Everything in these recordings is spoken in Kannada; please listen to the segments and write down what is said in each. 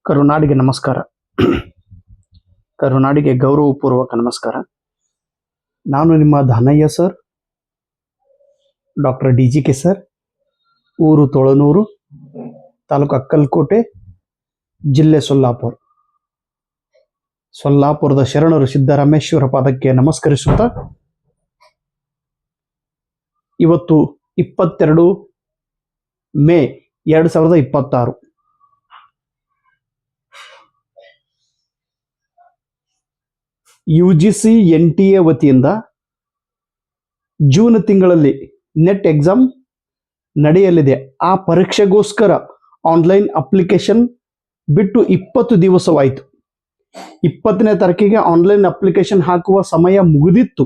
ಕರುನಾಡಿಗೆ ನಮಸ್ಕಾರ. ಕರುನಾಡಿಗೆ ಗೌರವಪೂರ್ವಕ ನಮಸ್ಕಾರ. ನಾನು ನಿಮ್ಮ ಧನಯ್ಯ ಸರ್, ಡಾಕ್ಟರ್ DGK ಸರ್, ಊರು ತೊಳನೂರು, ತಾಲೂಕು ಅಕ್ಕಲಕೋಟೆ, ಜಿಲ್ಲೆ ಸೊಲ್ಲಾಪುರದ ಶರಣರು ಸಿದ್ದರಾಮೇಶ್ವರ ಪಾದಕ್ಕೆ ನಮಸ್ಕರಿಸುತ್ತಾ, ಇವತ್ತು 22 ಮೇ 2026 UGC NTA ವತಿಯಿಂದ ಜೂನ್ ತಿಂಗಳಲ್ಲಿ ನೆಟ್ ಎಕ್ಸಾಮ್ ನಡೆಯಲಿದೆ. ಆ ಪರೀಕ್ಷೆಗೋಸ್ಕರ ಆನ್ಲೈನ್ ಅಪ್ಲಿಕೇಶನ್ ಬಿಟ್ಟು 20 ದಿವಸವಾಯಿತು. 20ನೇ ತಾರೀಕಿಗೆ ಆನ್ಲೈನ್ ಅಪ್ಲಿಕೇಶನ್ ಹಾಕುವ ಸಮಯ ಮುಗಿದಿತ್ತು.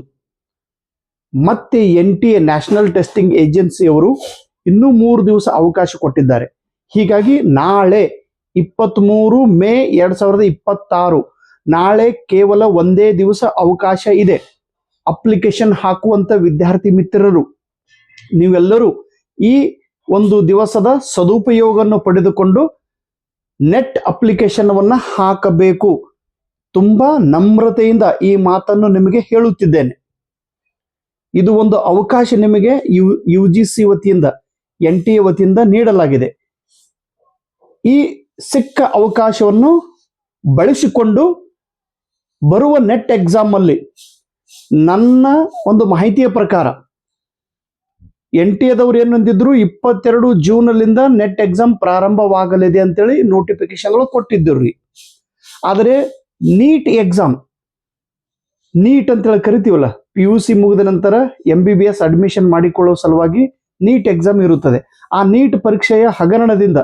ಮತ್ತೆ NTA ನ್ಯಾಷನಲ್ ಟೆಸ್ಟಿಂಗ್ ಏಜೆನ್ಸಿಯವರು ಇನ್ನೂ 3 ದಿವಸ ಅವಕಾಶ ಕೊಟ್ಟಿದ್ದಾರೆ. ಹೀಗಾಗಿ ನಾಳೆ 23 ಮೇ 2026 ನಾಳೆ ಕೇವಲ ಒಂದೇ ದಿವಸ ಅವಕಾಶ ಇದೆ. ಅಪ್ಲಿಕೇಶನ್ ಹಾಕುವಂತ ವಿದ್ಯಾರ್ಥಿ ಮಿತ್ರರು ನೀವೆಲ್ಲರೂ ಈ ಒಂದು ದಿವಸದ ಸದುಪಯೋಗವನ್ನು ಪಡೆದುಕೊಂಡು ನೆಟ್ ಅಪ್ಲಿಕೇಶನ್ ವನ್ನ ಹಾಕಬೇಕು. ತುಂಬಾ ನಮ್ರತೆಯಿಂದ ಈ ಮಾತನ್ನು ನಿಮಗೆ ಹೇಳುತ್ತಿದ್ದೇನೆ. ಇದು ಒಂದು ಅವಕಾಶ ನಿಮಗೆ UGC ವತಿಯಿಂದ NTA ವತಿಯಿಂದ ನೀಡಲಾಗಿದೆ. ಈ ಸಿಕ್ಕ ಅವಕಾಶವನ್ನು ಬಳಸಿಕೊಂಡು ಬರುವ ನೆಟ್ ಎಕ್ಸಾಮ್ ಅಲ್ಲಿ ನನ್ನ ಒಂದು ಮಾಹಿತಿಯ ಪ್ರಕಾರ NTA ಏನಂದಿದ್ರು 22 ಜೂನ್ ಅಲ್ಲಿಂದ ನೆಟ್ ಎಕ್ಸಾಮ್ ಪ್ರಾರಂಭವಾಗಲಿದೆ ಅಂತೇಳಿ ನೋಟಿಫಿಕೇಶನ್ ಕೊಟ್ಟಿದ್ದರು. ಆದರೆ ನೀಟ್ ಎಕ್ಸಾಮ್, ನೀಟ್ ಅಂತೇಳಿ ಕರಿತೀವಲ್ಲ, PUC ಮುಗಿದ ನಂತರ MBBS ಅಡ್ಮಿಷನ್ ಮಾಡಿಕೊಳ್ಳುವ ಸಲುವಾಗಿ ನೀಟ್ ಎಕ್ಸಾಮ್ ಇರುತ್ತದೆ. ಆ ನೀಟ್ ಪರೀಕ್ಷೆಯ ಹಗರಣದಿಂದ,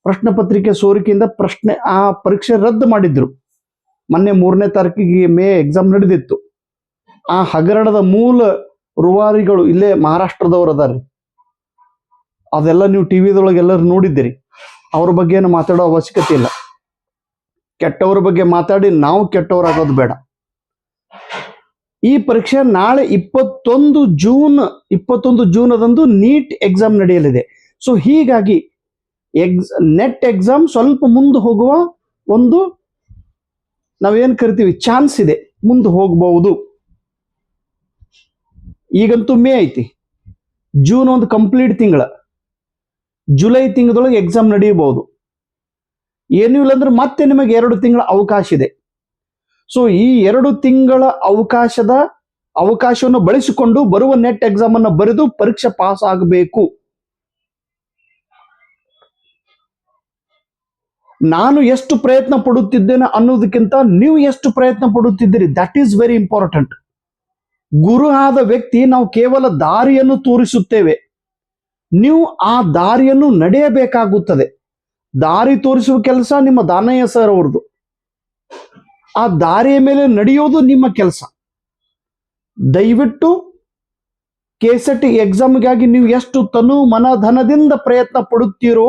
ಪ್ರಶ್ನೆ ಪತ್ರಿಕೆ ಸೋರಿಕೆಯಿಂದ ಆ ಪರೀಕ್ಷೆ ರದ್ದು ಮಾಡಿದ್ರು. ಮೊನ್ನೆ 3ನೇ ತಾರೀಕಿಗೆ ಮೇ ಎಕ್ಸಾಮ್ ನಡೆದಿತ್ತು. ಆ ಹಗರಣದ ಮೂಲ ರೂವಾರಿಗಳು ಇಲ್ಲೇ ಮಹಾರಾಷ್ಟ್ರದವರು ಅದಾರ್ರಿ. ಅದೆಲ್ಲ ನೀವು ಟಿವಿದೊಳಗೆ ಎಲ್ಲರೂ ನೋಡಿದ್ದೀರಿ. ಅವ್ರ ಬಗ್ಗೆ ಏನು ಮಾತಾಡೋ ಅವಶ್ಯಕತೆ ಇಲ್ಲ. ಕೆಟ್ಟವ್ರ ಬಗ್ಗೆ ಮಾತಾಡಿ ನಾವು ಕೆಟ್ಟವರಾಗೋದು ಬೇಡ. ಈ ಪರೀಕ್ಷೆ ನಾಳೆ 21 ಜೂನ್ ಅದಂದು ನೀಟ್ ಎಕ್ಸಾಮ್ ನಡೆಯಲಿದೆ. ಸೊ ಹೀಗಾಗಿ ನೆಟ್ ಎಕ್ಸಾಮ್ ಸ್ವಲ್ಪ ಮುಂದೆ ಹೋಗುವ ಒಂದು ನಾವೇನ್ ಕರಿತೀವಿ ಚಾನ್ಸ್ ಇದೆ, ಮುಂದೆ ಹೋಗಬಹುದು. ಈಗಂತೂ ಮೇ ಐತಿ, ಜೂನ್ ಒಂದು ಕಂಪ್ಲೀಟ್ ತಿಂಗಳ, ಜುಲೈ ತಿಂಗಳೊಳಗೆ ಎಕ್ಸಾಮ್ ನಡೆಯಬಹುದು. ಏನೂ ಇಲ್ಲ ಅಂದ್ರೆ ಮತ್ತೆ ನಿಮಗೆ 2 ತಿಂಗಳ ಅವಕಾಶ ಇದೆ. ಸೊ ಈ 2 ತಿಂಗಳ ಅವಕಾಶವನ್ನು ಬಳಸಿಕೊಂಡು ಬರುವ ನೆಟ್ ಎಕ್ಸಾಮ್ ಅನ್ನು ಬರೆದು ಪರೀಕ್ಷೆ ಪಾಸ್ ಆಗಬೇಕು. ನಾನು ಎಷ್ಟು ಪ್ರಯತ್ನ ಪಡುತ್ತಿದ್ದೇನೆ ಅನ್ನೋದಕ್ಕಿಂತ ನೀವು ಎಷ್ಟು ಪ್ರಯತ್ನ ಪಡುತ್ತಿದ್ದೀರಿ, ದಟ್ ಈಸ್ ವೆರಿ ಇಂಪಾರ್ಟೆಂಟ್. ಗುರು ಆದ ವ್ಯಕ್ತಿ ನಾವು ಕೇವಲ ದಾರಿಯನ್ನು ತೋರಿಸುತ್ತೇವೆ, ನೀವು ಆ ದಾರಿಯನ್ನು ನಡೆಯಬೇಕಾಗುತ್ತದೆ. ದಾರಿ ತೋರಿಸುವ ಕೆಲಸ ನಿಮ್ಮ ದಾನಯ್ಯ ಸರ್ ಅವ್ರದ್ದು. ಆ ದಾರಿಯ ಮೇಲೆ ನಡೆಯೋದು ನಿಮ್ಮ ಕೆಲಸ. ದಯವಿಟ್ಟು KCET ಎಕ್ಸಾಮ್ಗಾಗಿ ನೀವು ಎಷ್ಟು ತನು ಮನ ಧನದಿಂದ ಪ್ರಯತ್ನ ಪಡುತ್ತೀರೋ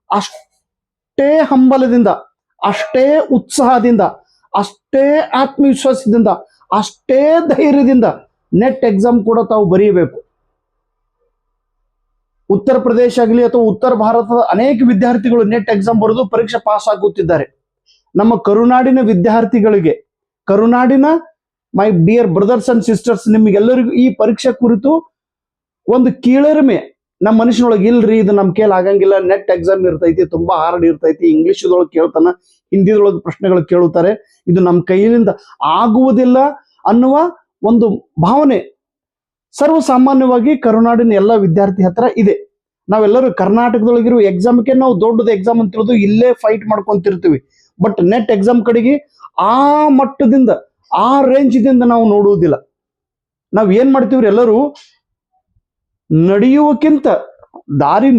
ಅಷ್ಟೇ ಹಂಬಲದಿಂದ, ಅಷ್ಟೇ ಉತ್ಸಾಹದಿಂದ, ಅಷ್ಟೇ ಆತ್ಮವಿಶ್ವಾಸದಿಂದ, ಅಷ್ಟೇ ಧೈರ್ಯದಿಂದ ನೆಟ್ ಎಕ್ಸಾಮ್ ಕೂಡ ತಾವು ಬರೆಯಬೇಕು. ಉತ್ತರ ಪ್ರದೇಶ ಆಗಲಿ ಅಥವಾ ಉತ್ತರ ಭಾರತದ ಅನೇಕ ವಿದ್ಯಾರ್ಥಿಗಳು ನೆಟ್ ಎಕ್ಸಾಮ್ ಬರೆದು ಪರೀಕ್ಷೆ ಪಾಸ್ ಆಗುತ್ತಿದ್ದಾರೆ. ನಮ್ಮ ಕರುನಾಡಿನ ವಿದ್ಯಾರ್ಥಿಗಳಿಗೆ, ಕರುನಾಡಿನ my dear brothers and sisters, ನಿಮಗೆಲ್ಲರಿಗೂ ಈ ಪರೀಕ್ಷೆ ಕುರಿತು ಒಂದು ಕೀಳರಿಮೆ ನಮ್ಮ ಮನುಷ್ಯನೊಳಗೆ ಇಲ್ರಿ, ಇದು ನಮ್ಮ ಕೈಲಿ ಆಗಂಗಿಲ್ಲ, ನೆಟ್ ಎಕ್ಸಾಮ್ ಇರ್ತೈತಿ, ತುಂಬಾ ಹಾರ್ಡ್ ಇರ್ತೈತಿ, ಇಂಗ್ಲಿಷ್ದೊಳಗೆ ಕೇಳ್ತಾನ, ಹಿಂದಿದೊಳಗೆ ಪ್ರಶ್ನೆಗಳು ಕೇಳುತ್ತಾರೆ, ಇದು ನಮ್ಮ ಕೈಯಿಂದ ಆಗುವುದಿಲ್ಲ ಅನ್ನುವ ಒಂದು ಭಾವನೆ ಸರ್ವಸಾಮಾನ್ಯವಾಗಿ ಕರುನಾಡಿನ ಎಲ್ಲ ವಿದ್ಯಾರ್ಥಿ ಹತ್ರ ಇದೆ. ನಾವೆಲ್ಲರೂ ಕರ್ನಾಟಕದೊಳಗಿರುವ ಎಕ್ಸಾಮ್ಗೆ ನಾವು ದೊಡ್ಡದು ಎಕ್ಸಾಮ್ ಅಂತ ತಿಳಿದು ಇಲ್ಲೇ ಫೈಟ್ ಮಾಡ್ಕೊಂತಿರ್ತೀವಿ. ಬಟ್ ನೆಟ್ ಎಕ್ಸಾಮ್ ಕಡೆಗೆ ಆ ಮಟ್ಟದಿಂದ ಆ ರೇಂಜ್ದಿಂದ ನಾವು ನೋಡುವುದಿಲ್ಲ. ನಾವ್ ಏನ್ ಮಾಡ್ತೀವ್ರಿ, ಎಲ್ಲರೂ ನಡೆಯುವಕ್ಕಿಂತ ದಾರಿ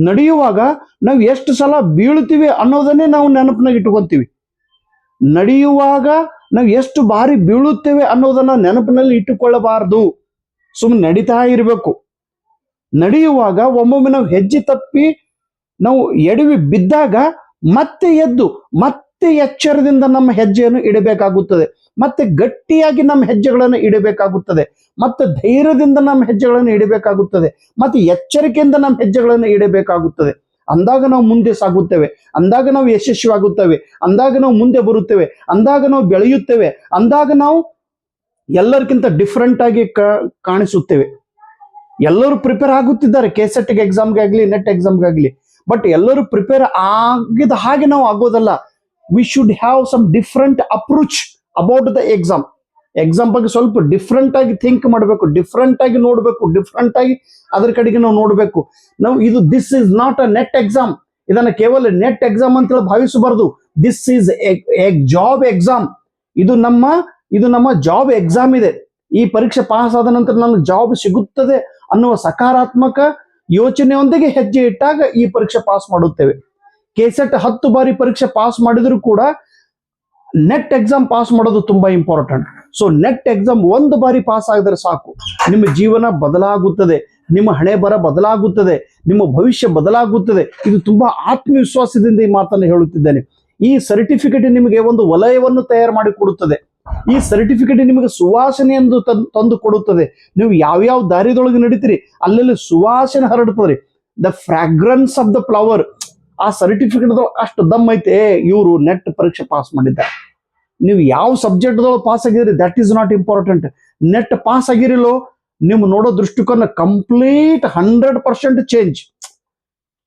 ನಡೆಯುವಾಗ ನಾವು ಎಷ್ಟು ಸಲ ಬೀಳ್ತೀವಿ ಅನ್ನೋದನ್ನೇ ನಾವು ನೆನಪಿನಾಗ ಇಟ್ಕೊಂತೀವಿ. ನಡೆಯುವಾಗ ನಾವು ಎಷ್ಟು ಬಾರಿ ಬೀಳುತ್ತೇವೆ ಅನ್ನೋದನ್ನ ನೆನಪಿನಲ್ಲಿ ಇಟ್ಟುಕೊಳ್ಳಬಾರದು. ಸುಮ್ಮನೆ ನಡೀತಾ ಇರಬೇಕು. ನಡೆಯುವಾಗ ಒಮ್ಮೊಮ್ಮೆ ನಾವು ಹೆಜ್ಜೆ ತಪ್ಪಿ ನಾವು ಎಡವಿ ಬಿದ್ದಾಗ ಮತ್ತೆ ಎದ್ದು ಮತ್ತೆ ಎಚ್ಚರದಿಂದ ನಮ್ಮ ಹೆಜ್ಜೆಯನ್ನು ಇಡಬೇಕಾಗುತ್ತದೆ. ಮತ್ತೆ ಗಟ್ಟಿಯಾಗಿ ನಮ್ಮ ಹೆಜ್ಜೆಗಳನ್ನು ಇಡಬೇಕಾಗುತ್ತದೆ. ಮತ್ತೆ ಧೈರ್ಯದಿಂದ ನಮ್ಮ ಹೆಜ್ಜೆಗಳನ್ನು ಇಡಬೇಕಾಗುತ್ತದೆ. ಮತ್ತೆ ಎಚ್ಚರಿಕೆಯಿಂದ ನಮ್ಮ ಹೆಜ್ಜೆಗಳನ್ನು ಇಡಬೇಕಾಗುತ್ತದೆ. ಅಂದಾಗ ನಾವು ಮುಂದೆ ಸಾಗುತ್ತೇವೆ, ಅಂದಾಗ ನಾವು ಯಶಸ್ವಿಯಾಗುತ್ತೇವೆ, ಅಂದಾಗ ನಾವು ಮುಂದೆ ಬರುತ್ತೇವೆ, ಅಂದಾಗ ನಾವು ಬೆಳೆಯುತ್ತೇವೆ, ಅಂದಾಗ ನಾವು ಎಲ್ಲರಿಗಿಂತ ಡಿಫ್ರೆಂಟ್ ಆಗಿ ಕಾಣಿಸುತ್ತೇವೆ. ಎಲ್ಲರೂ ಪ್ರಿಪೇರ್ ಆಗುತ್ತಿದ್ದಾರೆ ಕೆಸೆಟ್ಗೆ ಎಕ್ಸಾಮ್ಗೆ ಆಗಲಿ ನೆಟ್ ಎಕ್ಸಾಮ್ಗೆ ಆಗಲಿ. ಬಟ್ ಎಲ್ಲರೂ ಪ್ರಿಪೇರ್ ಆಗಿದ ಹಾಗೆ ನಾವು ಆಗೋದಲ್ಲ. We should have some different approach about the exam ಬಗ್ಗೆ ಸ್ವಲ್ಪ ಡಿಫ್ರೆಂಟ್ ಆಗಿ ಥಿಂಕ್ ಮಾಡಬೇಕು, ಡಿಫ್ರೆಂಟ್ ಆಗಿ ನೋಡಬೇಕು, ಡಿಫ್ರೆಂಟ್ ಆಗಿ ಅದ್ರ ಕಡೆಗೆ ನಾವು ನೋಡಬೇಕು. ನಾವು this is not a net exam. ಇದನ್ನ ಕೇವಲ ನೆಟ್ ಎಕ್ಸಾಮ್ ಅಂತೇಳಿ ಭಾವಿಸಬಾರದು. This is job exam. ಇದು ನಮ್ಮ ಜಾಬ್ ಎಕ್ಸಾಮ್ ಇದೆ. ಈ ಪರೀಕ್ಷೆ ಪಾಸ್ ಆದ ನಂತರ ನನಗೆ ಜಾಬ್ ಸಿಗುತ್ತದೆ ಅನ್ನುವ ಸಕಾರಾತ್ಮಕ ಯೋಚನೆಯೊಂದಿಗೆ ಹೆಜ್ಜೆ ಇಟ್ಟಾಗ ಈ ಪರೀಕ್ಷೆ ಪಾಸ್ ಮಾಡುತ್ತೇವೆ. ಕೆಸೆಟ್ 10 ಬಾರಿ ಪರೀಕ್ಷೆ ಪಾಸ್ ಮಾಡಿದ್ರು ಕೂಡ ನೆಟ್ ಎಕ್ಸಾಮ್ ಪಾಸ್ ಮಾಡೋದು ತುಂಬಾ ಇಂಪಾರ್ಟೆಂಟ್. ಸೊ ನೆಟ್ ಎಕ್ಸಾಮ್ 1 ಬಾರಿ ಪಾಸ್ ಆಗಿದ್ರೆ ಸಾಕು, ನಿಮ್ಮ ಜೀವನ ಬದಲಾಗುತ್ತದೆ, ನಿಮ್ಮ ಹಣೆ ಬರ ಬದಲಾಗುತ್ತದೆ, ನಿಮ್ಮ ಭವಿಷ್ಯ ಬದಲಾಗುತ್ತದೆ. ಇದು ತುಂಬಾ ಆತ್ಮವಿಶ್ವಾಸದಿಂದ ಈ ಮಾತನ್ನು ಹೇಳುತ್ತಿದ್ದೇನೆ. ಈ ಸರ್ಟಿಫಿಕೇಟ್ ನಿಮಗೆ ಒಂದು ವಲಯವನ್ನು ತಯಾರು ಮಾಡಿ ಕೊಡುತ್ತದೆ. ಈ ಸರ್ಟಿಫಿಕೇಟ್ ನಿಮಗೆ ಸುವಾಸನೆಯನ್ನು ತಂದು ಕೊಡುತ್ತದೆ. ನೀವು ಯಾವ್ಯಾವ ದಾರಿದೊಳಗೆ ನಡೀತೀರಿ ಅಲ್ಲೆಲ್ಲಿ ಸುವಾಸನೆ ಹರಡುತ್ತದೆ. The fragrance of the flower. ಆ ಸರ್ಟಿಫಿಕೇಟ್ ಅಷ್ಟು ದಮ್ ಐತೆ, ಇವರು ನೆಟ್ ಪರೀಕ್ಷೆ ಪಾಸ್ ಮಾಡಿದ್ದಾರೆ. ನೀವು ಯಾವ ಸಬ್ಜೆಕ್ಟ್ ಪಾಸ್ ಆಗಿದ್ರಿ that is not important. NET pass ಆಗಿರಿಲ್ಲೋ ನೀವು ನೋಡೋ ದೃಷ್ಟಿಕೋನ ಕಂಪ್ಲೀಟ್ 100% ಚೇಂಜ್.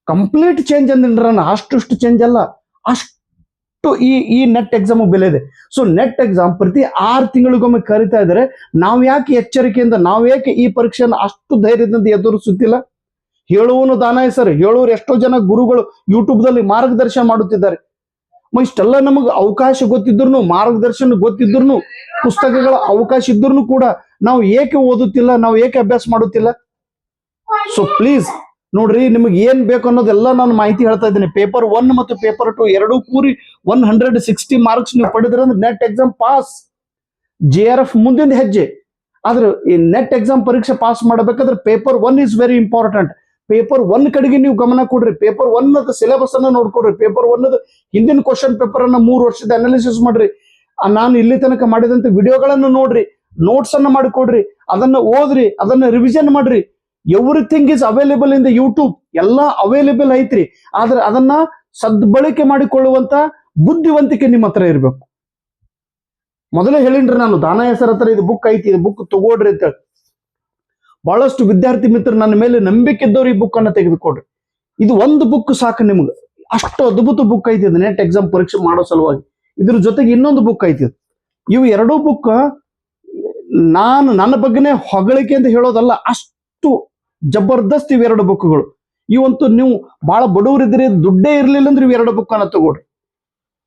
ಕಂಪ್ಲೀಟ್ ಚೇಂಜ್ ಅಂದ್ರೆ ಅಷ್ಟು ಚೇಂಜ್ ಅಲ್ಲ, ಅಷ್ಟು ಈ ನೆಟ್ ಎಕ್ಸಾಮ್ ಬೆಲೆ ಇದೆ. ಸೊ ನೆಟ್ ಎಕ್ಸಾಮ್ ಪ್ರತಿ 6 ತಿಂಗಳಿಗೊಮ್ಮೆ ಕರಿತಾ ಇದ್ದಾರೆ. ನಾವು ಯಾಕೆ ಎಚ್ಚರಿಕೆಯಿಂದ, ನಾವು ಯಾಕೆ ಈ ಪರೀಕ್ಷೆಯನ್ನು ಅಷ್ಟು ಧೈರ್ಯದಿಂದ ಎದುರಿಸುತ್ತಿಲ್ಲ? ಹೇಳುವನು ದಾನಾಯ ಸರ್, ಹೇಳುವರು ಎಷ್ಟೋ ಜನ ಗುರುಗಳು ಯೂಟ್ಯೂಬ್ದಲ್ಲಿ ಮಾರ್ಗದರ್ಶನ ಮಾಡುತ್ತಿದ್ದಾರೆ. ಇಷ್ಟೆಲ್ಲ ನಮಗೆ ಅವಕಾಶ ಗೊತ್ತಿದ್ರು, ಮಾರ್ಗದರ್ಶನ ಗೊತ್ತಿದ್ರು, ಪುಸ್ತಕಗಳ ಅವಕಾಶ ಇದ್ರೂ ಕೂಡ ನಾವು ಏಕೆ ಓದುತ್ತಿಲ್ಲ, ನಾವು ಏಕೆ ಅಭ್ಯಾಸ ಮಾಡುತ್ತಿಲ್ಲ? ಸೊ ಪ್ಲೀಸ್ ನೋಡ್ರಿ, ನಿಮಗೆ ಏನ್ ಬೇಕು ಅನ್ನೋದೆಲ್ಲ ನಾನು ಮಾಹಿತಿ ಹೇಳ್ತಾ ಇದ್ದೀನಿ. ಪೇಪರ್ 1 ಮತ್ತು ಪೇಪರ್ 2 ಎರಡೂ ಕೂರಿ 160 ಮಾರ್ಕ್ಸ್ ನೀವು ಪಡೆದ್ರೆ ನೆಟ್ ಎಕ್ಸಾಮ್ ಪಾಸ್. JRF ಮುಂದಿನ ಹೆಜ್ಜೆ. ಆದ್ರೆ ಈ ನೆಟ್ ಎಕ್ಸಾಮ್ ಪರೀಕ್ಷೆ ಪಾಸ್ ಮಾಡಬೇಕಾದ್ರೆ paper 1 is very important. Paper 1 ಕಡೆಗೆ ನೀವು ಗಮನ ಕೊಡ್ರಿ. ಪೇಪರ್ 1 ಸಿಲೆಬಸ್ ಅನ್ನ ನೋಡ್ಕೊಡ್ರಿ. ಪೇಪರ್ 1 ಹಿಂದಿನ ಕ್ವಶನ್ ಪೇಪರ್ ಅನ್ನ 3 ವರ್ಷದ ಅನಾಲಿಸಿಸ್ ಮಾಡ್ರಿ. ನಾನು ಇಲ್ಲಿ ತನಕ ಮಾಡಿದಂತ ವಿಡಿಯೋಗಳನ್ನು ನೋಡ್ರಿ, ನೋಟ್ಸ್ ಅನ್ನ ಮಾಡಿಕೊಡ್ರಿ, ಅದನ್ನ ಓದ್ರಿ, ಅದನ್ನ ರಿವಿಷನ್ ಮಾಡ್ರಿ. Everything is available in the YouTube. ಎಲ್ಲ ಅವೈಲೇಬಲ್ ಐತ್ರಿ. ಆದ್ರೆ ಅದನ್ನ ಸದ್ಬಳಕೆ ಮಾಡಿಕೊಳ್ಳುವಂತ ಬುದ್ಧಿವಂತಿಕೆ ನಿಮ್ಮ ಹತ್ರ ಇರ್ಬೇಕು. ಮೊದಲೇ ಹೇಳಿನ್ರಿ ನಾನು, ದಾನಾಯ ಸರ್ ಹತ್ರ ಇದು ಬುಕ್ ಐತಿ, ಇದು ಬುಕ್ ತಗೋಡ್ರಿ ಅಂತ ಹೇಳಿ. ಬಹಳಷ್ಟು ವಿದ್ಯಾರ್ಥಿ ಮಿತ್ರರು ನನ್ನ ಮೇಲೆ ನಂಬಿಕೆ ಇದ್ದವ್ರು ಈ ಬುಕ್ ಅನ್ನ ತೆಗೆದುಕೊಡ್ರಿ. ಇದು ಒಂದು ಬುಕ್ ಸಾಕು ನಿಮ್ಗೆ. ಅಷ್ಟು ಅದ್ಭುತ ಬುಕ್ ಐತಿ ಇದು ನೆಟ್ ಎಕ್ಸಾಮ್ ಪರೀಕ್ಷೆ ಮಾಡೋ ಸಲುವಾಗಿ. ಇದ್ರ ಜೊತೆಗೆ ಇನ್ನೊಂದು ಬುಕ್ ಐತಿ. ಇವು ಎರಡೂ ಬುಕ್ ನಾನು ನನ್ನ ಬಗ್ಗೆನೇ ಹೊಗಳಿಕೆ ಅಂತ ಹೇಳೋದಲ್ಲ, ಅಷ್ಟು ಜಬರ್ದಸ್ತ್ ಇವೆರಡು ಬುಕ್ಗಳು. ಇವಂತೂ ನೀವು ಬಹಳ ಬಡವರಿದ್ರೆ, ದುಡ್ಡೇ ಇರ್ಲಿಲ್ಲ ಅಂದ್ರೆ ಇವೆರಡು ಬುಕ್ ಅನ್ನ ತಗೊಡ್ರಿ.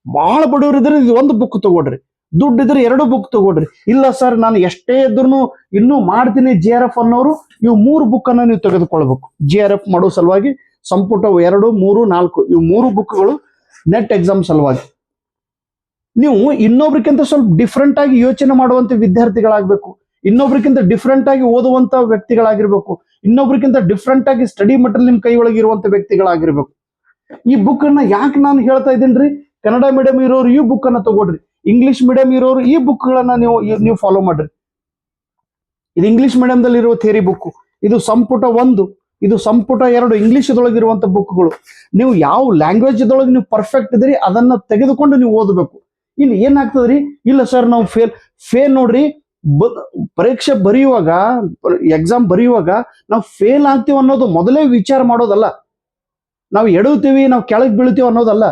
ಬಹಳ ಬಡವರಿದ್ರೆ ಇದು ಒಂದು ಬುಕ್ ತಗೊಡ್ರಿ, ದುಡ್ಡಿದ್ರೆ 2 ಬುಕ್ ತಗೊಡ್ರಿ. ಇಲ್ಲ ಸರ್ ನಾನು ಎಷ್ಟೇ ಇದ್ರು ಇನ್ನೂ ಮಾಡ್ತೀನಿ JRF ಅನ್ನೋರು ಇವು 3 ಬುಕ್ ಅನ್ನ ನೀವು ತೆಗೆದುಕೊಳ್ಬೇಕು. JRF ಮಾಡೋ ಸಲುವಾಗಿ ಸಂಪುಟ 2, 3, 4 ಇವು 3 ಬುಕ್ಗಳು ನೆಟ್ ಎಕ್ಸಾಮ್ ಸಲುವಾಗಿ. ನೀವು ಇನ್ನೊಬ್ರಿಗಿಂತ ಸ್ವಲ್ಪ ಡಿಫ್ರೆಂಟ್ ಆಗಿ ಯೋಚನೆ ಮಾಡುವಂತ ವಿದ್ಯಾರ್ಥಿಗಳಾಗಬೇಕು. ಇನ್ನೊಬ್ರಿಗಿಂತ ಡಿಫ್ರೆಂಟ್ ಆಗಿ ಓದುವಂತ ವ್ಯಕ್ತಿಗಳಾಗಿರ್ಬೇಕು. ಇನ್ನೊಬ್ರಿಗಿಂತ ಡಿಫ್ರೆಂಟ್ ಆಗಿ ಸ್ಟಡಿ ಮೆಟೀರಿಯಲ್ ನಿಮ್ ಕೈ ಒಳಗೆ ಇರುವಂತ ವ್ಯಕ್ತಿಗಳಾಗಿರ್ಬೇಕು. ಈ ಬುಕ್ ಅನ್ನ ಯಾಕೆ ನಾನು ಹೇಳ್ತಾ ಇದ್ದೀನ್ರಿ? ಕನ್ನಡ ಮೀಡಿಯಂ ಇರೋರು ಈ ಬುಕ್ ಅನ್ನ ತಗೊಡ್ರಿ. ಇಂಗ್ಲಿಷ್ ಮೀಡಿಯಂ ಇರೋರು ಈ ಬುಕ್ ಗಳನ್ನ ನೀವು ಫಾಲೋ ಮಾಡ್ರಿ. ಇದು ಇಂಗ್ಲಿಷ್ ಮೀಡಿಯಂದಲ್ಲಿ ಇರುವ ಥಿಯರಿ ಬುಕ್. ಇದು ಸಂಪುಟ 1, ಇದು ಸಂಪುಟ 2 ಇಂಗ್ಲಿಷ್ದೊಳಗಿರುವಂತ ಬುಕ್ಗಳು. ನೀವು ಯಾವ ಲ್ಯಾಂಗ್ವೇಜ್ ದೊಳಗೆ ನೀವು ಪರ್ಫೆಕ್ಟ್ ಇದ್ರಿ ಅದನ್ನ ತೆಗೆದುಕೊಂಡು ನೀವು ಓದಬೇಕು. ಇಲ್ಲಿ ಏನಾಗ್ತದ್ರಿ? ಇಲ್ಲ ಸರ್ ನಾವು ಫೇಲ್ ನೋಡ್ರಿ, ಪರೀಕ್ಷೆ ಬರೆಯುವಾಗ, ಎಕ್ಸಾಮ್ ಬರೆಯುವಾಗ ನಾವು ಫೇಲ್ ಆಗ್ತೀವಿ ಅನ್ನೋದು ಮೊದಲೇ ವಿಚಾರ ಮಾಡೋದಲ್ಲ. ನಾವು ಎಡುತ್ತೀವಿ, ನಾವು ಕೆಳಗೆ ಬೀಳ್ತೀವಿ ಅನ್ನೋದಲ್ಲ.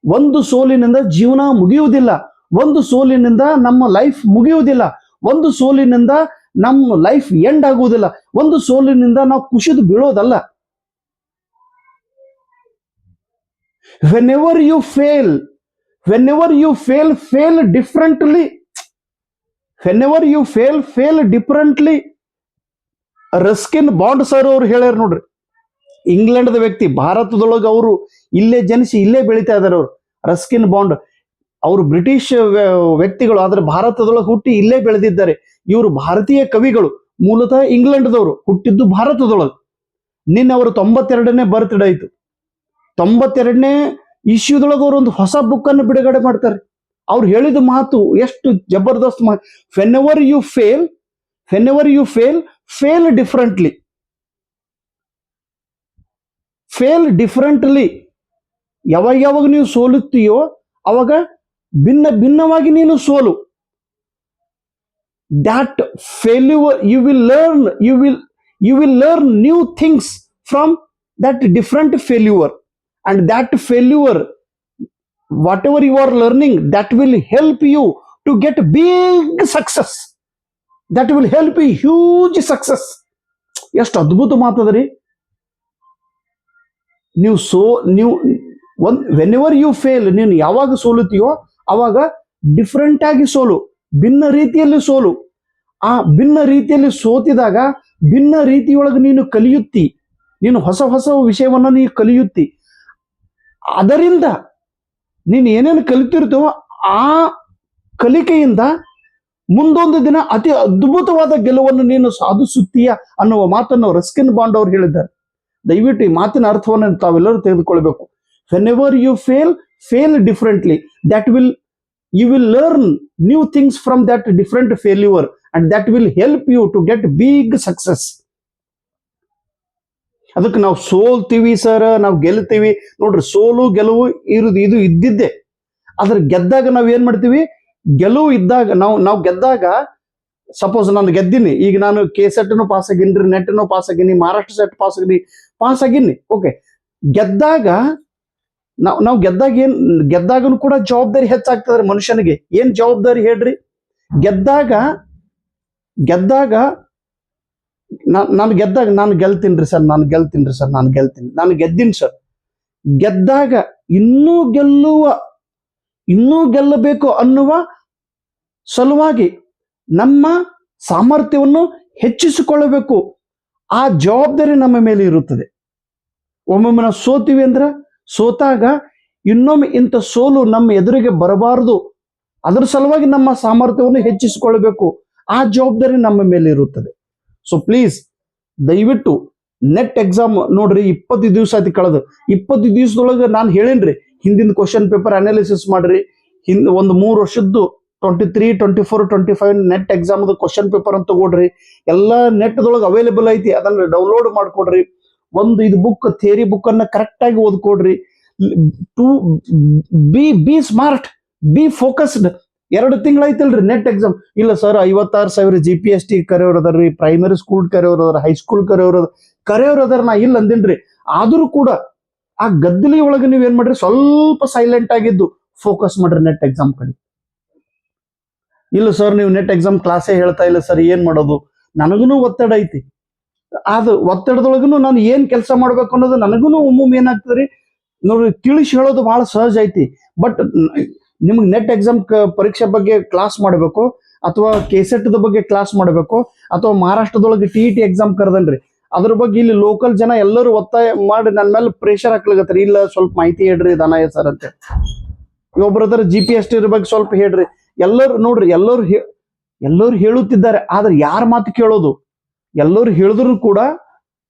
ಒಂದು ಸೋಲಿನಿಂದ ಜೀವನ ಮುಗಿಯುವುದಿಲ್ಲ, ಒಂದು ಸೋಲಿನಿಂದ ನಮ್ಮ ಲೈಫ್ ಮುಗಿಯುವುದಿಲ್ಲ, ಒಂದು ಸೋಲಿನಿಂದ ನಮ್ಮ ಲೈಫ್ ಎಂಡ್ ಆಗುವುದಿಲ್ಲ, ಒಂದು ಸೋಲಿನಿಂದ ನಾವು ಕುಸಿದು ಬೀಳೋದಲ್ಲ. whenever you fail fail differently. whenever you fail differently. Ruskin bond sir ಅವ್ರು ಹೇಳ್ಯಾರ ನೋಡ್ರಿ, ಇಂಗ್ಲೆಂಡ್ ವ್ಯಕ್ತಿ, ಭಾರತದೊಳಗೆ ಅವರು ಇಲ್ಲೇ ಜನಿಸಿ ಇಲ್ಲೇ ಬೆಳೀತಾ ಇದಾರೆ. ಅವರು ರಸ್ಕಿನ್ ಬಾಂಡ್ ಅವರು ಬ್ರಿಟಿಷ್ ವ್ಯಕ್ತಿಗಳು, ಆದ್ರೆ ಭಾರತದೊಳಗೆ ಹುಟ್ಟಿ ಇಲ್ಲೇ ಬೆಳೆದಿದ್ದಾರೆ. ಇವರು ಭಾರತೀಯ ಕವಿಗಳು, ಮೂಲತಃ ಇಂಗ್ಲೆಂಡ್ದವರು, ಹುಟ್ಟಿದ್ದು ಭಾರತದೊಳಗೆ. ನಿನ್ನೆ ಅವರು 92ನೇ ಬರ್ತ್ಡೇ ಆಯ್ತು. 92ನೇ ಇಶ್ಯೂದೊಳಗೆ ಅವರು ಒಂದು ಹೊಸ ಬುಕ್ ಅನ್ನು ಬಿಡುಗಡೆ ಮಾಡ್ತಾರೆ. ಅವ್ರು ಹೇಳಿದ ಮಾತು ಎಷ್ಟು ಜಬರ್ದಸ್ತ್ ಮಾತು. Whenever you fail differently. ಯಾವಾಗ ನೀವು ಸೋಲುತ್ತೀಯೋ ಅವಾಗ ಭಿನ್ನವಾಗಿ ನೀನು ಸೋಲು. that failure you will learn new things from that different failure, and that failure, whatever you are learning, that will help you to get big success. that will help you huge success. ಎಷ್ಟು ಅದ್ಭುತ ಮಾತದ್ರಿ. ನೀವು ವೆನೆವರ್ ಯು ಫೇಲ್, ನೀನು ಯಾವಾಗ ಸೋಲುತ್ತೀಯೋ ಅವಾಗ ಡಿಫ್ರೆಂಟ್ ಆಗಿ ಸೋಲು, ಭಿನ್ನ ರೀತಿಯಲ್ಲಿ ಸೋಲು. ಆ ಭಿನ್ನ ರೀತಿಯಲ್ಲಿ ಸೋತಿದಾಗ ಭಿನ್ನ ರೀತಿಯೊಳಗೆ ನೀನು ಕಲಿಯುತ್ತಿ, ನೀನು ಹೊಸ ವಿಷಯವನ್ನ ನೀನು ಕಲಿಯುತ್ತಿ. ಅದರಿಂದ ನೀನು ಏನೇನು ಕಲಿತಿರ್ತೋ ಆ ಕಲಿಕೆಯಿಂದ ಮುಂದೊಂದು ದಿನ ಅತಿ ಅದ್ಭುತವಾದ ಗೆಲುವನ್ನು ನೀನು ಸಾಧಿಸುತ್ತೀಯ ಅನ್ನುವ ಮಾತನ್ನು ರಸ್ಕಿನ್ ಬಾಂಡ್ ಅವರು ಹೇಳಿದ್ದಾರೆ. ದಯವಿಟ್ಟು ಈ ಮಾತಿನ ಅರ್ಥವನ್ನು ತಾವೆಲ್ಲರೂ ತೆಗೆದುಕೊಳ್ಬೇಕು. Whenever you fail differently, you will learn new things from that different failure, and that will help you to get big success. ಅದಕ್ಕೆ ನಾವು ಸೋಲ್ತೀವಿ ಸರ್, ನಾವು ಗೆಲ್ತೀವಿ ನೋಡ್ರಿ. ಸೋಲು ಗೆಲುವು ಇದು ಇದ್ದಿದ್ದೆ. ಆದ್ರೆ ಗೆದ್ದಾಗ ನಾವ್ ಏನ್ ಮಾಡ್ತೀವಿ, ಗೆಲುವು ಇದ್ದಾಗ ನಾವು ಗೆದ್ದಾಗ, ಸಪೋಸ್ ನಾನು ಗೆದ್ದೀನಿ, ಈಗ ನಾನು KSET ಪಾಸ್ ಆಗಿನ್ರಿ, ನೆಟ್ ಪಾಸ್ ಆಗಿನಿ, ಮಹಾರಾಷ್ಟ್ರ ಸೆಟ್ ಪಾಸ್ ಆಗಿನಿ. ಓಕೆ, ಗೆದ್ದಾಗ ನಾವು ಗೆದ್ದಾಗನು ಕೂಡ ಜವಾಬ್ದಾರಿ ಹೆಚ್ಚಾಗ್ತದ್ರಿ ಮನುಷ್ಯನಿಗೆ. ಏನ್ ಜವಾಬ್ದಾರಿ ಹೇಳ್ರಿ? ಗೆದ್ದಾಗ ನಾನು ಗೆಲ್ತೀನಿ ಸರ್, ನಾನು ಗೆದ್ದೀನಿ ಸರ್. ಗೆದ್ದಾಗ ಇನ್ನೂ ಗೆಲ್ಲಬೇಕು ಅನ್ನುವ ಸಲುವಾಗಿ ನಮ್ಮ ಸಾಮರ್ಥ್ಯವನ್ನು ಹೆಚ್ಚಿಸಿಕೊಳ್ಳಬೇಕು. ಆ ಜವಾಬ್ದಾರಿ ನಮ್ಮ ಮೇಲೆ ಇರುತ್ತದೆ. ಒಮ್ಮೊಮ್ಮೆ ನಾವು ಸೋತೀವಿ ಅಂದ್ರೆ, ಸೋತಾಗ ಇನ್ನೊಮ್ಮೆ ಇಂಥ ಸೋಲು ನಮ್ಮ ಎದುರಿಗೆ ಬರಬಾರದು, ಅದರ ಸಲುವಾಗಿ ನಮ್ಮ ಸಾಮರ್ಥ್ಯವನ್ನು ಹೆಚ್ಚಿಸಿಕೊಳ್ಳಬೇಕು. ಆ ಜವಾಬ್ದಾರಿ ನಮ್ಮ ಮೇಲೆ ಇರುತ್ತದೆ. ಸೊ ಪ್ಲೀಸ್, ದಯವಿಟ್ಟು ನೆಟ್ ಎಕ್ಸಾಮ್ ನೋಡ್ರಿ, 20 ದಿವಸ ಆಯ್ತು ಕಳೆದು. 20 ದಿವಸದೊಳಗೆ ನಾನು ಹೇಳೇನ್ರಿ, ಹಿಂದಿನ ಕ್ವಶನ್ ಪೇಪರ್ ಅನಾಲಿಸಿಸ್ ಮಾಡ್ರಿ. ಒಂದು 3 ವರ್ಷದ್ದು 23, 24, 25 ನೆಟ್ ಎಕ್ಸಾಮ್ದು ಕ್ವಶನ್ ಪೇಪರ್ ಅಂತ ತಗೊಡ್ರಿ. ಎಲ್ಲ ನೆಟ್ದೊಳಗೆ ಅವೈಲೇಬಲ್ ಐತಿ, ಅದನ್ನ ಡೌನ್ಲೋಡ್ ಮಾಡ್ಕೊಡ್ರಿ. ಒಂದು ಇದು ಬುಕ್, ಥಿಯರಿ ಬುಕ್ ಅನ್ನ ಕರೆಕ್ಟ್ ಆಗಿ ಓದ್ಕೊಡ್ರಿ. To be smart, be focused. 2 ತಿಂಗಳಾಯ್ತಲ್ರಿ ನೆಟ್ ಎಕ್ಸಾಮ್. ಇಲ್ಲ ಸರ್, 56,000 GPST ಕರೆಯೋರು ಅದಾರ್ರಿ, ಪ್ರೈಮರಿ ಸ್ಕೂಲ್ ಕರೆಯೋರು ಅದಾರ, ಹೈಸ್ಕೂಲ್ ಕರೆಯೋರು ಅದಾರ. ನಾ ಇಲ್ಲ ಅಂದಿನ್ರಿ. ಆದ್ರೂ ಕೂಡ ಆ ಗದ್ದಲಿ ಒಳಗೆ ನೀವ್ ಏನ್ ಮಾಡ್ರಿ, ಸ್ವಲ್ಪ ಸೈಲೆಂಟ್ ಆಗಿದ್ದು ಫೋಕಸ್ ಮಾಡ್ರಿ ನೆಟ್ ಎಕ್ಸಾಮ್ ಕಡೆ. ಇಲ್ಲ ಸರ್, ನೀವು ನೆಟ್ ಎಕ್ಸಾಮ್ ಕ್ಲಾಸೇ ಹೇಳ್ತಾ ಇಲ್ಲ ಸರ್, ಏನ್ ಮಾಡೋದು? ನನಗೂ ಒತ್ತಡ ಐತಿ. ಅದು ಒತ್ತಡದೊಳಗೂ ನಾನು ಏನ್ ಕೆಲಸ ಮಾಡ್ಬೇಕು ಅನ್ನೋದು ನನಗೂ ಒಮ್ಮೊಮ್ಮೆ ಏನಾಗ್ತದ್ರಿ ನೋಡ್ರಿ, ತಿಳಿಸಿ ಹೇಳೋದು ಬಹಳ ಸಹಜ ಐತಿ. ಬಟ್ ನಿಮ್ಗೆ ನೆಟ್ ಎಕ್ಸಾಮ್ ಪರೀಕ್ಷೆ ಬಗ್ಗೆ ಕ್ಲಾಸ್ ಮಾಡಬೇಕು, ಅಥವಾ KSET ಬಗ್ಗೆ ಕ್ಲಾಸ್ ಮಾಡಬೇಕು, ಅಥವಾ ಮಹಾರಾಷ್ಟ್ರದೊಳಗೆ TET ಎಕ್ಸಾಮ್ ಕರೆದನ್ರಿ, ಅದ್ರ ಬಗ್ಗೆ ಇಲ್ಲಿ ಲೋಕಲ್ ಜನ ಎಲ್ಲರೂ ಒತ್ತಾಯ ಮಾಡಿ ನನ್ನ ಮೇಲೆ ಪ್ರೆಷರ್ ಹಾಕ್ಲಾಗತ್ತಾರೆ. ಇಲ್ಲ ಸ್ವಲ್ಪ ಮಾಹಿತಿ ಹೇಳ್ರಿ ದನಾಯ ಸರ್ ಅಂತ. ಒಬ್ಬರದ್ರ GPST ಬಗ್ಗೆ ಸ್ವಲ್ಪ ಹೇಳ್ರಿ. ಎಲ್ಲರೂ ನೋಡ್ರಿ, ಎಲ್ಲರೂ ಹೇಳುತ್ತಿದ್ದಾರೆ. ಆದ್ರೆ ಯಾರ ಮಾತು ಕೇಳೋದು? ಎಲ್ಲರೂ ಹೇಳಿದ್ರು ಕೂಡ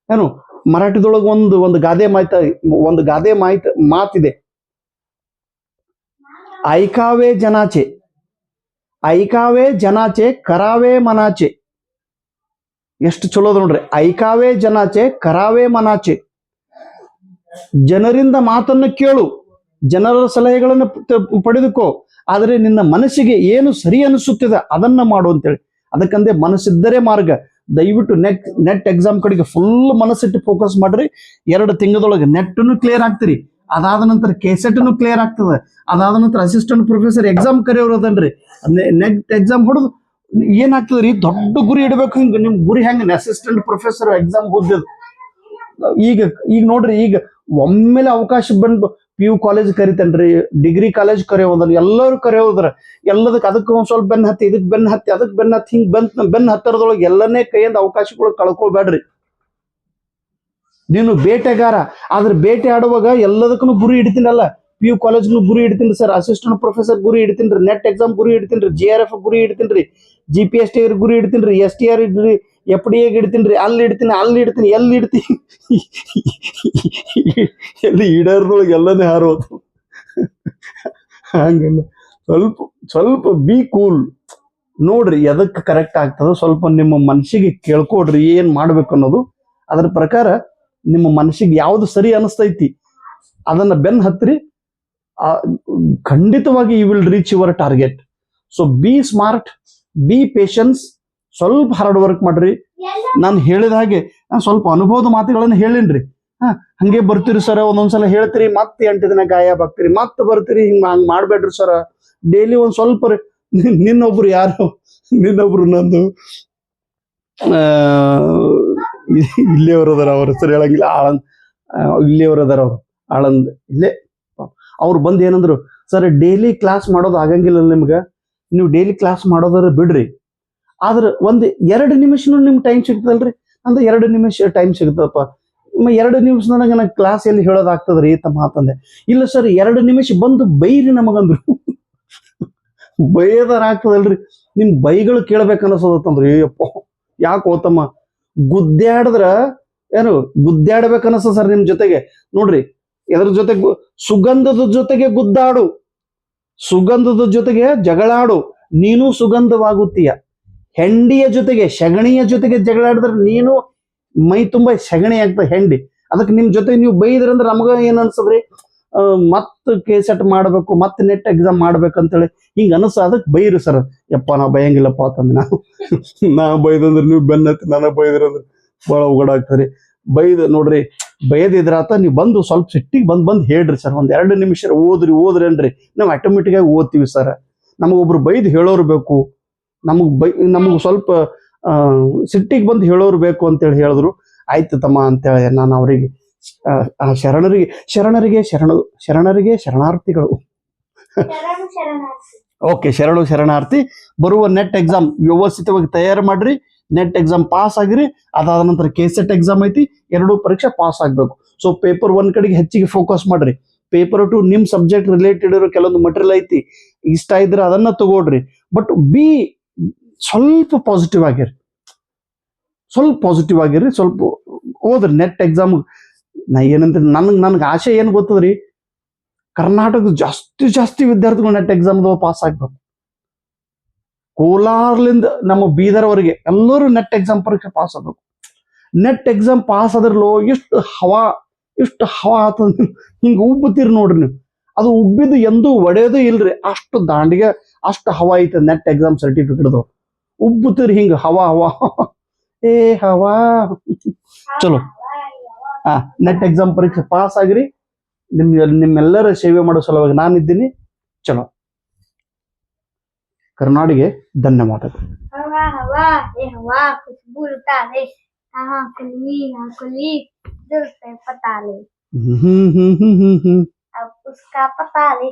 ಏನು, ಮರಾಠಿದೊಳಗೆ ಒಂದು ಗಾದೆ ಮಾತಿದೆ, ಐಕಾವೇ ಜನಾಚೆ ಕರಾವೇ ಮನಾಚೆ. ಎಷ್ಟು ಚಲೋದ ನೋಡ್ರಿ, ಐಕಾವೇ ಜನಾಚೆ ಕರಾವೇ ಮನಾಚೆ. ಜನರಿಂದ ಮಾತನ್ನು ಕೇಳು, ಜನರ ಸಲಹೆಗಳನ್ನು ಪಡೆದುಕೋ, ಆದರೆ ನಿನ್ನ ಮನಸ್ಸಿಗೆ ಏನು ಸರಿ ಅನಿಸುತ್ತಿದೆ ಅದನ್ನ ಮಾಡು ಅಂತೇಳಿ. ಅದಕ್ಕಂದೆ ಮನಸ್ಸಿದ್ದರೆ ಮಾರ್ಗ. ದಯವಿಟ್ಟು ನೆಟ್ ಎಕ್ಸಾಮ್ ಕಡೆಗೆ ಫುಲ್ ಮನಸ್ಸಿಟ್ಟು ಫೋಕಸ್ ಮಾಡ್ರಿ. 2 ತಿಂಗಳದೊಳಗೆ ನೆಟ್ನು ಕ್ಲಿಯರ್ ಆಗ್ತೀರಿ. ಅದಾದ ನಂತರ KSET ಕ್ಲಿಯರ್ ಆಗ್ತದೆ. ಅದಾದ ನಂತರ ಅಸಿಸ್ಟೆಂಟ್ ಪ್ರೊಫೆಸರ್ ಎಕ್ಸಾಮ್ ಕರೆಯೋರು ಅದನ್ರಿ. ನೆಟ್ ಎಕ್ಸಾಮ್ ಹೊಡೆದು ಏನಾಗ್ತದ್ರಿ, ದೊಡ್ಡ ಗುರಿ ಇಡಬೇಕು. ಹಿಂಗ ನಿಮ್ ಗುರಿ ಹೆಂಗ ಅಸಿಸ್ಟೆಂಟ್ ಪ್ರೊಫೆಸರ್ ಎಕ್ಸಾಮ್ ಓದಿದ್ದು. ಈಗ ನೋಡ್ರಿ, ಈಗ ಒಮ್ಮೆಲೆ ಅವಕಾಶ ಬಂದು PU ಕಾಲೇಜ್ ಕರಿತೇನ್ರಿ, ಡಿಗ್ರಿ ಕಾಲೇಜ್ ಕರೆಯೋದ್ರ, ಎಲ್ಲರೂ ಕರೆಯೋದ್ರ, ಎಲ್ಲದಕ್ಕೆ ಅದಕ್ಕೆ ಒಂದ್ ಸ್ವಲ್ಪ ಬೆನ್ನ ಹತ್ತಿ, ಇದಕ್ಕೆ ಬೆನ್ನ ಹತ್ತಿ, ಅದಕ್ಕೆ ಬೆನ್ನ ಹತ್ತಿ, ಹಿಂಗ್ ಬೆನ್ನ ಹತ್ತರದೊಳಗೆ ಎಲ್ಲನೇ ಕೈಯಿಂದ ಅವಕಾಶಗಳು ಕಳ್ಕೊಬೇಡ್ರಿ. ನೀನು ಬೇಟೆಗಾರ, ಆದ್ರೆ ಬೇಟೆ ಆಡುವಾಗ ಎಲ್ಲದಕ್ಕೂ ಗುರಿ ಇಡ್ತೀನಲ್ಲ. PU ಕಾಲೇಜ್ನು ಗುರಿ ಇಡ್ತೀನಿ ಸರ್, ಅಸಿಸ್ಟೆಂಟ್ ಪ್ರೊಫೆಸರ್ ಗುರಿ ಇಡ್ತೀನಿ, ನೆಟ್ ಎಕ್ಸಾಮ್ ಗುರಿ ಇಡ್ತೀನಿ, JRF ಗುರಿ ಇಡ್ತೀನಿ, GPST ಗುರಿ ಇಡ್ತೀನಿ, STR FDA ಇಡ್ತೀನಿ, ಅಲ್ಲಿ ಇಡ್ತೀನಿ, ಎಲ್ಲಿ ಇಡ್ತೀನಿ, ಎಲ್ಲಿ ಇಡೋದ್ರೊಳಗೆ ಎಲ್ಲನೇ ಹಾರೋದು. ಹಂಗಲ್ಲ, ಸ್ವಲ್ಪ ಸ್ವಲ್ಪ ಬಿ ಕೂಲ್ ನೋಡ್ರಿ, ಎದಕ್ಕೆ ಕರೆಕ್ಟ್ ಆಗ್ತದ ಸ್ವಲ್ಪ ನಿಮ್ಮ ಮನಸ್ಸಿಗೆ ಕೇಳ್ಕೊಡ್ರಿ ಏನ್ ಮಾಡ್ಬೇಕು ಅನ್ನೋದು. ಅದ್ರ ಪ್ರಕಾರ ನಿಮ್ಮ ಮನಸ್ಸಿಗೆ ಯಾವ್ದು ಸರಿ ಅನಿಸ್ತೈತಿ ಅದನ್ನ ಬೆನ್ ಹತ್ರಿ, ಖಂಡಿತವಾಗಿ you will reach your target. So be smart, be patience, ಸ್ವಲ್ಪ ಹಾರ್ಡ್ ವರ್ಕ್ ಮಾಡ್ರಿ. ನಾನು ಹೇಳಿದ ಹಾಗೆ ಸ್ವಲ್ಪ ಅನುಭವದ ಮಾತುಗಳನ್ನು ಹೇಳಿನ್ರಿ. ಹಂಗೆ ಬರ್ತೀರಿ ಸರ್, ಒಂದೊಂದ್ಸಲ ಹೇಳ್ತೀರಿ, ಮತ್ತೆ 8 ದಿನ ಗಾಯಬ್ ಆಗ್ತೀರಿ, ಮತ್ತೆ ಬರ್ತೀರಿ, ಹಂಗ್ ಮಾಡ್ಬೇಡ್ರಿ ಸರ್. ಡೈಲಿ ಒಂದ್ ಸ್ವಲ್ಪ ನಿನ್ನೊಬ್ರು ನಂದು ಇಲ್ಲಿಯವರದಾರ, ಅವ್ರ ಹೆಸರು ಹೇಳಂಗಿಲ್ಲ, ಇಲ್ಲಿಯವರದಾರ, ಅವ್ರು ಆಳಂದ್ ಇಲ್ಲೇ. ಅವ್ರು ಬಂದು ಏನಂದ್ರು, ಸರ್ ಡೈಲಿ ಕ್ಲಾಸ್ ಮಾಡೋದು ಆಗಂಗಿಲ್ಲ ನಿಮ್ಗೆ, ನೀವು ಡೈಲಿ ಕ್ಲಾಸ್ ಮಾಡೋದ್ರ ಬಿಡ್ರಿ, ಆದ್ರೆ 2 ನಿಮಿಷನೂ ನಿಮ್ಗೆ ಟೈಮ್ ಸಿಗ್ತದಲ್ರಿ. ಅಂದ್ರೆ 2 ನಿಮಿಷ ಟೈಮ್ ಸಿಗ್ತದಪ್ಪ, 2 ನಿಮಿಷದಾಗ ನನಗೆ ಕ್ಲಾಸ್ ಎಲ್ಲಿ ಹೇಳೋದಾಗ್ತದ್ರಿ ತಮ್ಮ ಅಂತಂದೆ. ಇಲ್ಲ ಸರ್ 2 ನಿಮಿಷ ಬಂದು ಬೈರಿ ನಮಗಂದ್ರು. ಬೈಯದಾರ ಆಗ್ತದಲ್ರಿ, ನಿಮ್ ಬೈಗಳು ಕೇಳ್ಬೇಕು ಅನ್ಸೋದತ್ತಂದ್ರಿ. ಅಯ್ಯಪ್ಪ ಯಾಕೆ ಹೋತಮ್ಮ, ಗುದ್ದಾಡಿದ್ರ ಏನು ಗುದ್ದಾಡ್ಬೇಕನ್ಸ ಸರ್ ನಿಮ್ ಜೊತೆಗೆ. ನೋಡ್ರಿ, ಎದ್ರ ಜೊತೆಗೆ, ಸುಗಂಧದ ಜೊತೆಗೆ ಗುದ್ದಾಡು, ಸುಗಂಧದ ಜೊತೆಗೆ ಜಗಳಾಡು, ನೀನು ಸುಗಂಧವಾಗುತ್ತೀಯ. ಹೆಂಡಿಯ ಜೊತೆಗೆ, ಸಗಣಿಯ ಜೊತೆಗೆ ಜಗಳಾಡಿದ್ರೆ ನೀನು ಮೈ ತುಂಬಾ ಸಗಣಿ ಆಗ್ತದೆ ಹೆಂಡಿ. ಅದಕ್ಕೆ ನಿಮ್ ಜೊತೆ ನೀವು ಬೈದ್ರಂದ್ರೆ ನಮಗ ಏನ್ ಅನ್ಸದ್ರಿ, ಮತ್ ಕೇಸೆಟ್ ಮಾಡ್ಬೇಕು, ಮತ್ತೆ ನೆಟ್ ಎಕ್ಸಾಮ್ ಮಾಡ್ಬೇಕಂತೇಳಿ ಹಿಂಗ ಅನಸ. ಅದಕ್ಕೆ ಬೈರಿ ಸರ್. ಯಪ್ಪ ನಾ ಬೈಯಂಗಿಲ್ಲಪ್ಪ ಅಂತಂದ್ರೆ, ನಾ ಬೈದಂದ್ರೆ ನೀವು ಬೆನ್ನತ್ತಿ, ನನಗೆ ಬೈದ್ರಂದ್ರೆ ಬಹಳ ಉಗಡಾಗ್ತದ್ರಿ. ನೋಡ್ರಿ, ಬೈದಿದ್ರಾತ, ನೀವು ಬಂದು ಸ್ವಲ್ಪ ಸಿಟ್ಟಿಗೆ ಬಂದ್ ಹೇಳ್ರಿ ಸರ್, 2 ನಿಮಿಷ ಓದ್ರೇನ್ರಿ, ನಾವು ಆಟೋಮೆಟಿಕ್ ಆಗಿ ಓದ್ತೀವಿ ಸರ್. ನಮಗೊಬ್ರು ಬೈದು ಹೇಳೋರು ಬೇಕು, ನಮಗ್ ಸ್ವಲ್ಪ ಸಿಟ್ಟಿಗೆ ಬಂದು ಹೇಳೋರು ಬೇಕು ಅಂತೇಳಿ ಹೇಳಿದ್ರು. ಆಯ್ತು ತಮ್ಮ ಅಂತೇಳಿ ನಾನು ಅವರಿಗೆ ಶರಣರಿಗೆ ಶರಣಾರ್ಥಿಗಳು. ಓಕೆ, ಶರಣಾರ್ಥಿ. ಬರುವ ನೆಟ್ ಎಕ್ಸಾಮ್ ವ್ಯವಸ್ಥಿತವಾಗಿ ತಯಾರು ಮಾಡ್ರಿ, ನೆಟ್ ಎಕ್ಸಾಮ್ ಪಾಸ್ ಆಗಿರಿ. ಅದಾದ ನಂತರ ಕೆಸೆಟ್ ಎಕ್ಸಾಮ್ ಐತಿ, 2 ಪರೀಕ್ಷೆ ಪಾಸ್ ಆಗ್ಬೇಕು. ಸೊ ಪೇಪರ್ 1 ಕಡೆಗೆ ಹೆಚ್ಚಿಗೆ ಫೋಕಸ್ ಮಾಡ್ರಿ. ಪೇಪರ್ 2 ನಿಮ್ ಸಬ್ಜೆಕ್ಟ್ ರಿಲೇಟೆಡ್ ಇರೋ ಕೆಲವೊಂದು ಮಟೀರಿಯಲ್ ಐತಿ, ಇಷ್ಟ ಇದ್ರೆ ಅದನ್ನ ತಗೊಳ್ರಿ. ಬಟ್ ಸ್ವಲ್ಪ ಪಾಸಿಟಿವ್ ಆಗಿರಿ, ಸ್ವಲ್ಪ ಓದ್ರಿ ನೆಟ್ ಎಕ್ಸಾಮ್. ನಾ ಏನಂತ ನನ್ಗೆ ಆಸೆ ಏನ್ ಗೊತ್ತದ್ರಿ, ಕರ್ನಾಟಕದ ಜಾಸ್ತಿ ವಿದ್ಯಾರ್ಥಿಗಳು ನೆಟ್ ಎಕ್ಸಾಮ್ ಪಾಸ್ ಆಗ್ಬೇಕು. ಕೋಲಾರ್ಲಿಂದ ನಮ್ಮ ಬೀದರ್ವರೆಗೆ ಎಲ್ಲರೂ ನೆಟ್ ಎಕ್ಸಾಮ್ ಪರೀಕ್ಷೆ ಪಾಸ್ ಆಗ್ಬೇಕು. ನೆಟ್ ಎಕ್ಸಾಮ್ ಪಾಸ್ ಆದ್ರಲ್ಲೋ ಎಷ್ಟು ಹವಾ ಆತದ, ಹಿಂಗ ಉಬ್ಬುತ್ತೀರಿ ನೋಡ್ರಿ ನೀವು. ಅದು ಉಬ್ಬಿದ್ದು ಎಂದೂ ಒಡೆಯೋದು ಇಲ್ರಿ, ಅಷ್ಟು ದಾಂಡಿಗೆ ಅಷ್ಟು ಹವಾ ಐತೆ ನೆಟ್ ಎಕ್ಸಾಮ್ ಸರ್ಟಿಫಿಕೇಟ್ದು. ಉಬ್ಬುತ್ತೀರಿ ಹಿಂಗ ಹವಾ ಏ ಹವಾ. ಚಲೋ, ನೆಟ್ ಎಕ್ಸಾಮ್ ಪರೀಕ್ಷೆ ಪಾಸ್ ಆಗಿರಿ. ನಿಮ್ಮೆಲ್ಲರ ಸೇವೆ ಮಾಡೋ ಸಲುವಾಗಿ ನಾನಿದ್ದೀನಿ. ಚಲೋ, ಕರ್ನಾಡಿಗೆ ಧನ್ಯವಾದಗಳು. हवा हवा ये हवा खुशबू लुटा ले, यहाँ कुली दिल से पता ले, अब उसका पता ले.